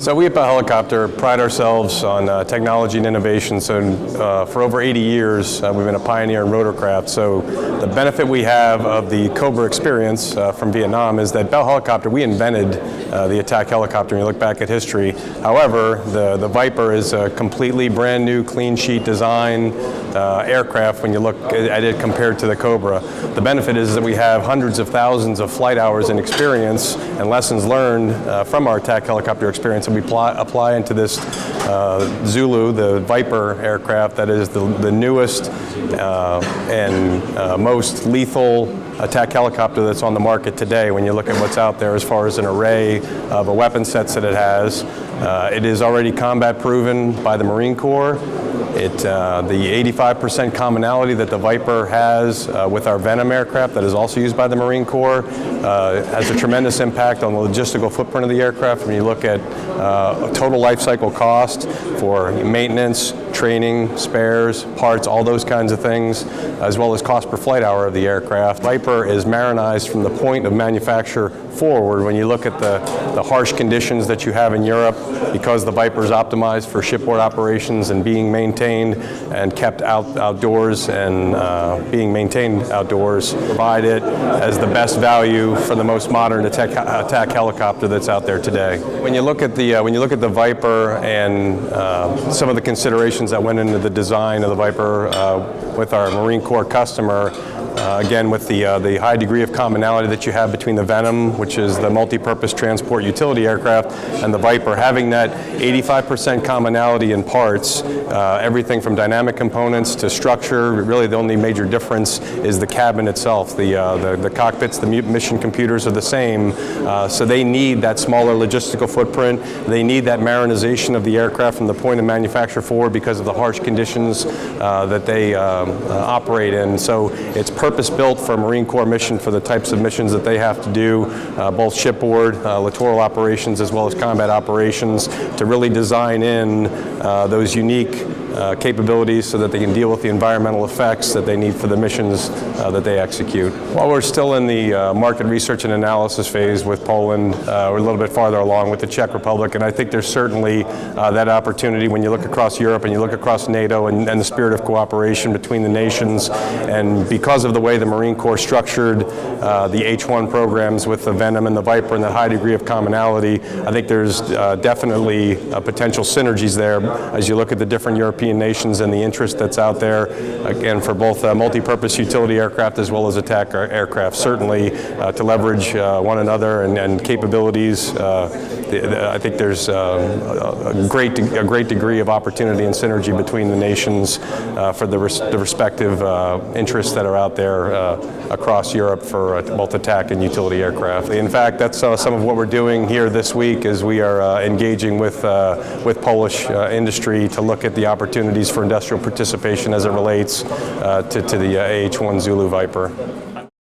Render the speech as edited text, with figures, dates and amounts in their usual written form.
So we at Bell Helicopter pride ourselves on technology and innovation. So for over 80 years, we've been a pioneer in rotorcraft. So the benefit we have of the Cobra experience from Vietnam is that Bell Helicopter, we invented the attack helicopter when you look back at history. However, the Viper is a completely brand new, clean sheet design aircraft when you look at it compared to the Cobra. The benefit is that we have hundreds of thousands of flight hours and experience and lessons learned from our attack helicopter experience. We apply into this Zulu, the Viper aircraft, that is the newest and most lethal attack helicopter that's on the market today. When you look at what's out there as far as an array of weapon sets that it has, it is already combat proven by the Marine Corps. The 85% commonality that the Viper has with our Venom aircraft that is also used by the Marine Corps has a tremendous impact on the logistical footprint of the aircraft. When you look at total life cycle cost for maintenance, training, spares, parts, all those kinds of things, as well as cost per flight hour of the aircraft. Viper is marinized from the point of manufacture forward. When you look at the harsh conditions that you have in Europe, because the Viper is optimized for shipboard operations and being maintained and kept outdoors and being maintained outdoors, provide it as the best value for the most modern attack helicopter that's out there today. When you look at the Viper and some of the considerations that went into the design of the Viper with our Marine Corps customer, again, with the high degree of commonality that you have between the Venom, which is the multi-purpose transport utility aircraft, and the Viper, having that 85% commonality in parts, everything from dynamic components to structure. Really, the only major difference is the cabin itself. The cockpits, the mission computers are the same, so they need that smaller logistical footprint. They need that marinization of the aircraft from the point of manufacture forward because of the harsh conditions that they operate in. So it's purpose-built for a Marine Corps mission for the types of missions that they have to do, both shipboard, littoral operations, as well as combat operations, to really design in those unique capabilities so that they can deal with the environmental effects that they need for the missions that they execute. While we're still in the market research and analysis phase with Poland, we're a little bit farther along with the Czech Republic, and I think there's certainly that opportunity when you look across Europe and you look across NATO and the spirit of cooperation between the nations. And because of the way the Marine Corps structured the H-1 programs with the Venom and the Viper and the high degree of commonality, I think there's definitely potential synergies there as you look at the different European nations and the interest that's out there, again, for both multi-purpose utility aircraft as well as attack aircraft, certainly to leverage one another and capabilities. I think there's a great degree of opportunity and synergy between the nations for the respective interests that are out there across Europe for both attack and utility aircraft. In fact, that's some of what we're doing here this week is we are engaging with Polish industry to look at the opportunities for industrial participation as it relates to the AH-1 Zulu Viper.